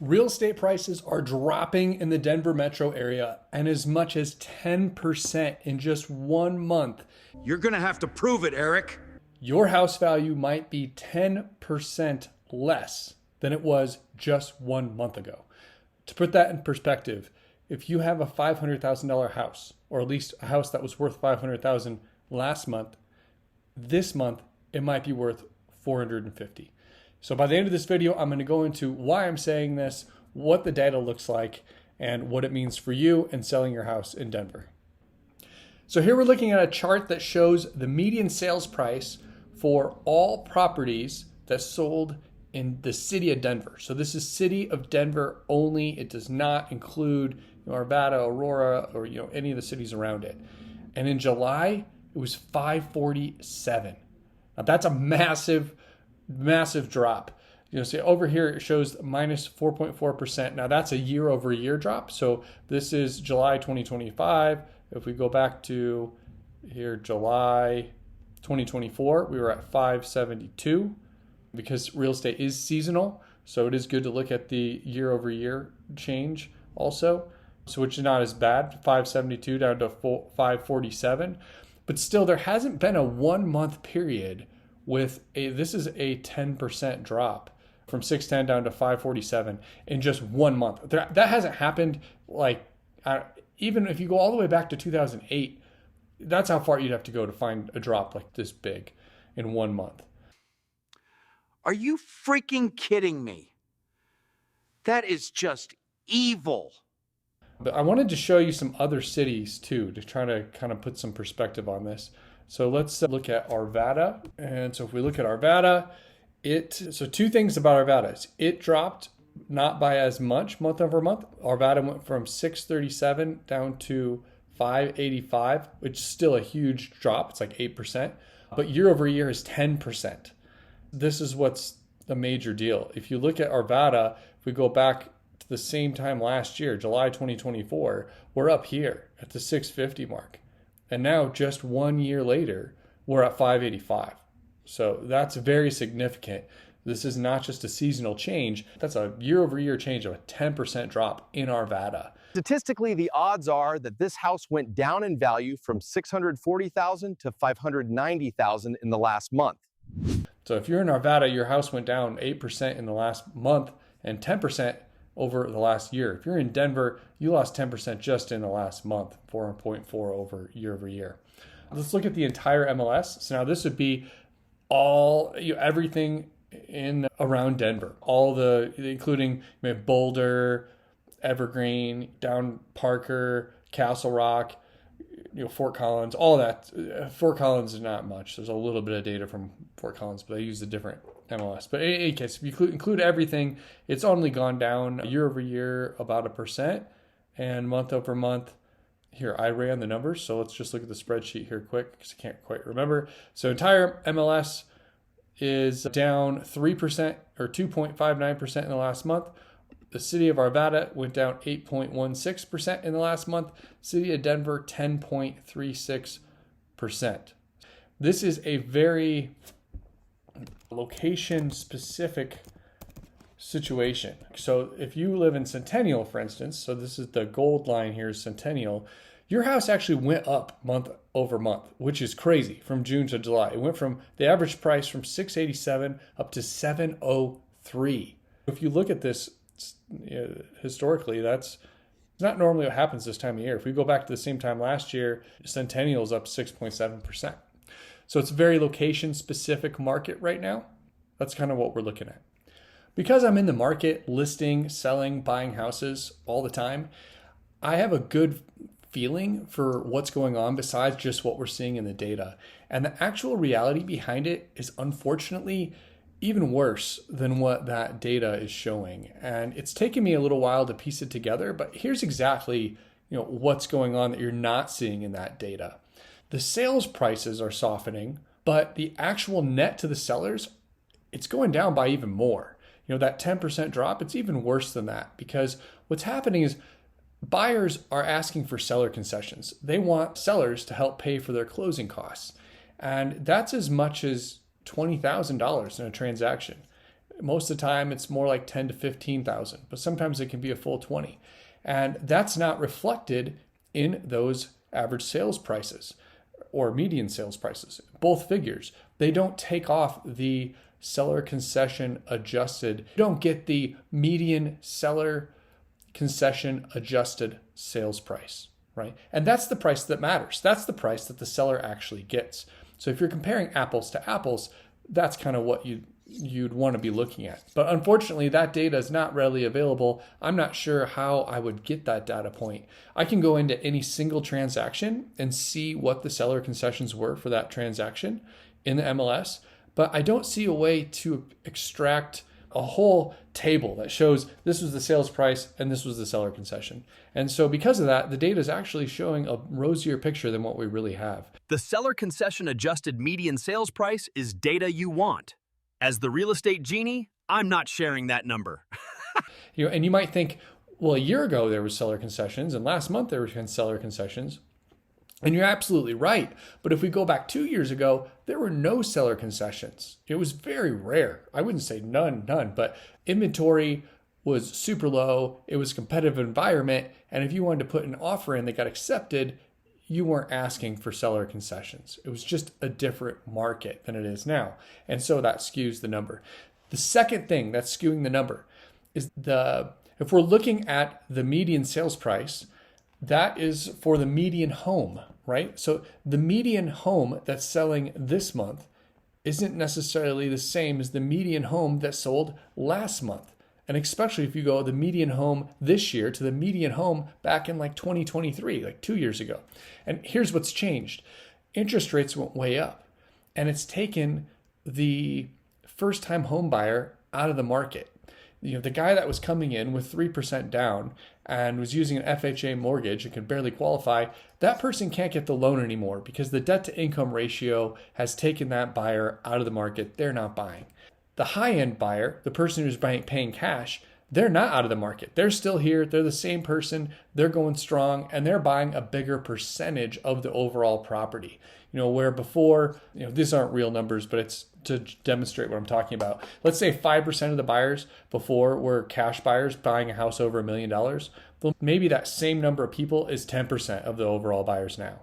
Real estate prices are dropping in the Denver metro area and as much as 10% in just 1 month. You're gonna have to prove it, Eric. Your house value might be 10% less than it was just 1 month ago. To put that in perspective, if you have a $500,000 house, or at least a house that was worth $500,000 last month, this month it might be worth $450,000. So by the end of this video, I'm going to go into why I'm saying this, what the data looks like, and what it means for you in selling your house in Denver. So here we're looking at a chart that shows the median sales price for all properties that sold in the city of Denver. So this is city of Denver only. It does not include Arvada, Aurora, or any of the cities around it. And in July, it was 547. Now that's a massive drop. See over here it shows minus 4.4%. Now that's a year over year drop. So this is July 2025. If we go back to here, July 2024, we were at 572 because real estate is seasonal. So it is good to look at the year over year change also. So which is not as bad, 572 down to 547. But still there hasn't been a 1 month period this is a 10% drop from 610 down to 547 in just 1 month. That hasn't happened even if you go all the way back to 2008, that's how far you'd have to go to find a drop like this big in 1 month. Are you freaking kidding me? That is just evil. But I wanted to show you some other cities too, to try to kind of put some perspective on this. So let's look at Arvada. And so if we look at Arvada, so two things about Arvada. It dropped not by as much month over month. Arvada went from 637 down to 585, which is still a huge drop. It's like 8%. But year over year is 10%. This is what's the major deal. If you look at Arvada, if we go back to the same time last year, July 2024, we're up here at the 650 mark. And now just 1 year later, we're at 585. So that's very significant. This is not just a seasonal change. That's a year over year change of a 10% drop in Arvada. Statistically, the odds are that this house went down in value from $640,000 to $590,000 in the last month. So if you're in Arvada, your house went down 8% in the last month and 10% over the last year. If you're in Denver, you lost 10% just in the last month, 4.4 over year. Let's look at the entire MLS. So now this would be all everything in around Denver, including Boulder, Evergreen, down Parker, Castle Rock, Fort Collins, all that. Fort Collins is not much. There's a little bit of data from Fort Collins, but I use a different MLS. But in any case, if you include everything, it's only gone down year over year about 1%, and month over month. Here, I ran the numbers, so let's just look at the spreadsheet here quick because I can't quite remember. So entire MLS is down 3% or 2.59% in the last month. The city of Arvada went down 8.16% in the last month. City of Denver, 10.36%. This is a very location-specific situation. So if you live in Centennial, for instance, so this is the gold line here, Centennial, your house actually went up month over month, which is crazy, from June to July. It went from the average price from 687 up to 703. If you look at this historically, that's not normally what happens this time of year. If we go back to the same time last year, Centennial is up 6.7%. So it's a very location-specific market right now. That's kind of what we're looking at. Because I'm in the market listing, selling, buying houses all the time, I have a good feeling for what's going on besides just what we're seeing in the data. And the actual reality behind it is unfortunately even worse than what that data is showing. And it's taken me a little while to piece it together, but here's exactly what's going on that you're not seeing in that data. The sales prices are softening, but the actual net to the sellers, it's going down by even more. That 10% drop, it's even worse than that, because what's happening is buyers are asking for seller concessions. They want sellers to help pay for their closing costs. And that's as much as $20,000 in a transaction. Most of the time it's more like 10 to 15,000, but sometimes it can be a full 20. And that's not reflected in those average sales prices or median sales prices, both figures. They don't take off the seller concession adjusted. You don't get the median seller concession adjusted sales price, right? And that's the price that matters. That's the price that the seller actually gets. So if you're comparing apples to apples, that's kind of what you'd want to be looking at. But unfortunately, that data is not readily available. I'm not sure how I would get that data point. I can go into any single transaction and see what the seller concessions were for that transaction in the MLS, but I don't see a way to extract a whole table that shows this was the sales price and this was the seller concession. And so because of that, the data is actually showing a rosier picture than what we really have. The seller concession adjusted median sales price is data you want. As the real estate genie, I'm not sharing that number. And you might think, well, a year ago there was seller concessions and last month there were seller concessions. And you're absolutely right. But if we go back 2 years ago, there were no seller concessions. It was very rare. I wouldn't say none, but inventory was super low. It was a competitive environment. And if you wanted to put an offer in that got accepted, you weren't asking for seller concessions. It was just a different market than it is now. And so that skews the number. The second thing that's skewing the number is if we're looking at the median sales price, that is for the median home, right? So the median home that's selling this month isn't necessarily the same as the median home that sold last month. And especially if you go the median home this year to the median home back in like 2023, like 2 years ago. And here's what's changed. Interest rates went way up, and it's taken the first-time home buyer out of the market. The guy that was coming in with 3% down and was using an FHA mortgage and could barely qualify, that person can't get the loan anymore because the debt to income ratio has taken that buyer out of the market. They're not buying. The high-end buyer, the person who's paying cash, they're not out of the market. They're still here. They're the same person. They're going strong, and they're buying a bigger percentage of the overall property. Where before, these aren't real numbers, but it's to demonstrate what I'm talking about. Let's say 5% of the buyers before were cash buyers buying a house over $1 million. Well, maybe that same number of people is 10% of the overall buyers now.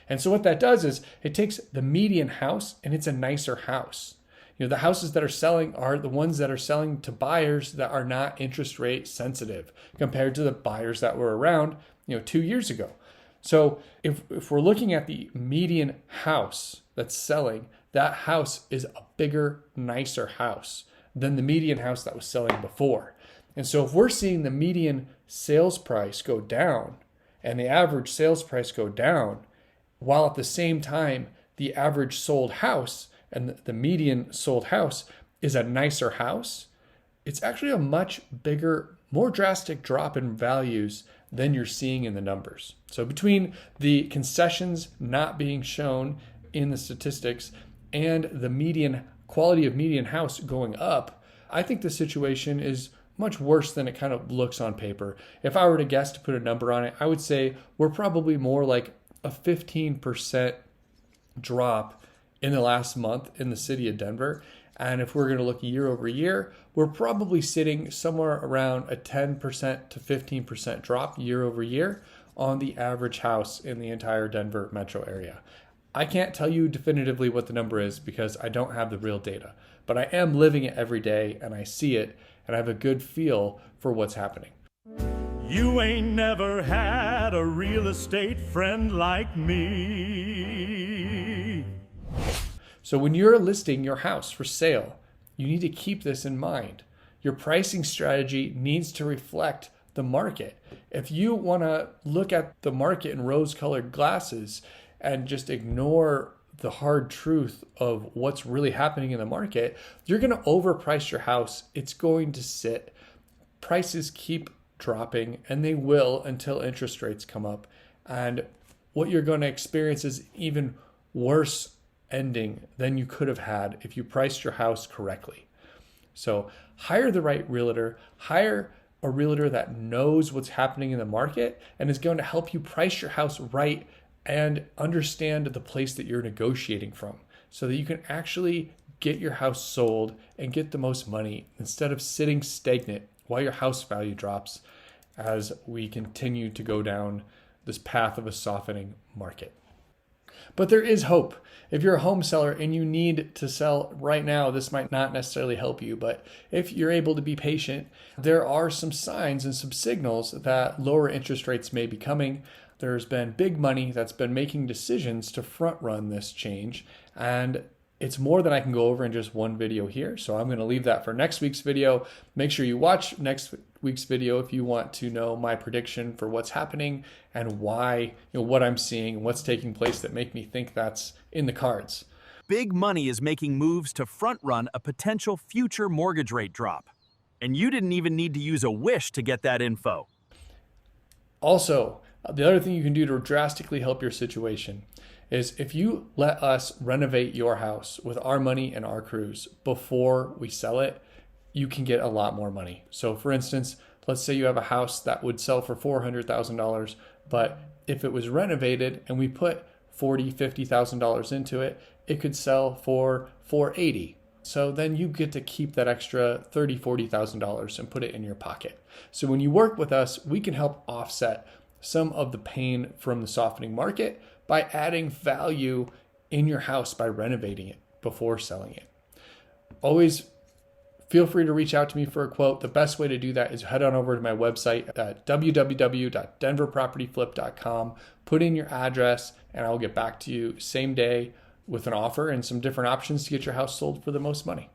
And so what that does is it takes the median house and it's a nicer house. The houses that are selling are the ones that are selling to buyers that are not interest rate sensitive compared to the buyers that were around, 2 years ago. So if we're looking at the median house that's selling, that house is a bigger, nicer house than the median house that was selling before. And so if we're seeing the median sales price go down and the average sales price go down, while at the same time the average sold house and the median sold house is a nicer house, it's actually a much bigger, more drastic drop in values than you're seeing in the numbers. So between the concessions not being shown in the statistics and the median quality of median house going up, I think the situation is much worse than it kind of looks on paper. If I were to guess to put a number on it, I would say we're probably more like a 15% drop in the last month in the city of Denver. And if we're going to look year over year, we're probably sitting somewhere around a 10% to 15% drop year over year on the average house in the entire Denver metro area. I can't tell you definitively what the number is because I don't have the real data, but I am living it every day and I see it and I have a good feel for what's happening. You ain't never had a real estate friend like me. So when you're listing your house for sale, you need to keep this in mind. Your pricing strategy needs to reflect the market. If you want to look at the market in rose-colored glasses and just ignore the hard truth of what's really happening in the market, you're going to overprice your house. It's going to sit. Prices keep dropping, and they will until interest rates come up. And what you're going to experience is even worse ending than you could have had if you priced your house correctly. So hire the right realtor, hire a realtor that knows what's happening in the market and is going to help you price your house right and understand the place that you're negotiating from so that you can actually get your house sold and get the most money instead of sitting stagnant while your house value drops as we continue to go down this path of a softening market. But there is hope. If you're a home seller and you need to sell right now, this might not necessarily help you. But if you're able to be patient, there are some signs and some signals that lower interest rates may be coming. There's been big money that's been making decisions to front run this change. And it's more than I can go over in just one video here. So I'm going to leave that for next week's video. Make sure you watch next week's video if you want to know my prediction for what's happening and why, what I'm seeing and what's taking place that make me think that's in the cards. Big money is making moves to front-run a potential future mortgage rate drop. And you didn't even need to use a wish to get that info. Also, the other thing you can do to drastically help your situation is if you let us renovate your house with our money and our crews before we sell it, you can get a lot more money. So for instance, let's say you have a house that would sell for $400,000, but if it was renovated and we put $40,000, $50,000 into it, it could sell for $480,000. So then you get to keep that extra $30,000, $40,000 and put it in your pocket. So when you work with us, we can help offset some of the pain from the softening market by adding value in your house by renovating it before selling it. Always feel free to reach out to me for a quote. The best way to do that is head on over to my website at www.denverpropertyflip.com. Put in your address and I'll get back to you same day with an offer and some different options to get your house sold for the most money.